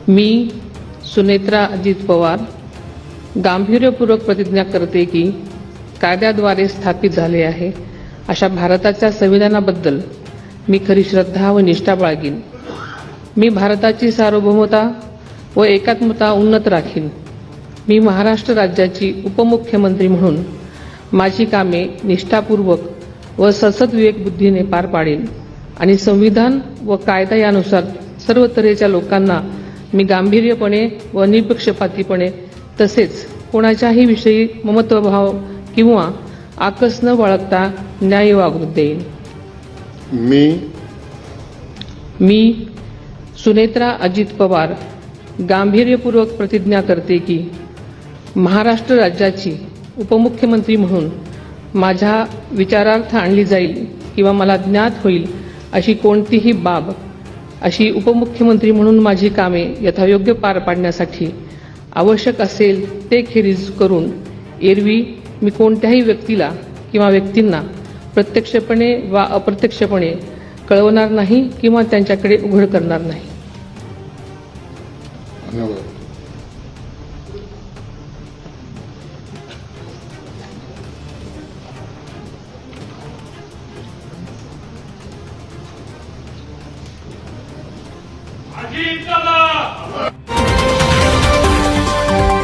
मी सुनेत्रा अजित पवार गांभीर्यपूर्वक प्रतिज्ञा करते की कायद्याद्वारे स्थापित झाले आहे अशा भारताच्या संविधानाबद्दल मी खरी श्रद्धा व निष्ठा बाळगीन। मी भारताची सार्वभौमता व एकात्मता उन्नत राखीन। मी महाराष्ट्र राज्याची उपमुख्यमंत्री म्हणून माझी कामे निष्ठापूर्वक व ससद विवेकबुद्धीने पार पाडेन आणि संविधान व कायदा यानुसार सर्व तऱ्हेच्या लोकांना मी गांभीर्यपणे व निपक्षपातीपणे तसेच कोणाच्याही विषयी ममत्वभाव किंवा आकस न बाळगता न्याय वागणूक देईन। मी सुनेत्रा अजित पवार गांभीर्यपूर्वक प्रतिज्ञा करते की महाराष्ट्र राज्याची उपमुख्यमंत्री म्हणून माझ्या विचारार्थ आणली जाईल किंवा मला ज्ञात होईल अशी कोणतीही बाब अशी उपमुख्यमंत्री म्हणून माझी कामे यथायोग्य पार पाडण्यासाठी आवश्यक असेल ते खेरीज करून एरवी मी कोणत्याही व्यक्तीला किंवा व्यक्तींना प्रत्यक्षपणे वा अप्रत्यक्षपणे कळवणार नाही किंवा त्यांच्याकडे उघड करणार नाही। धन्यवाद। अजित पवार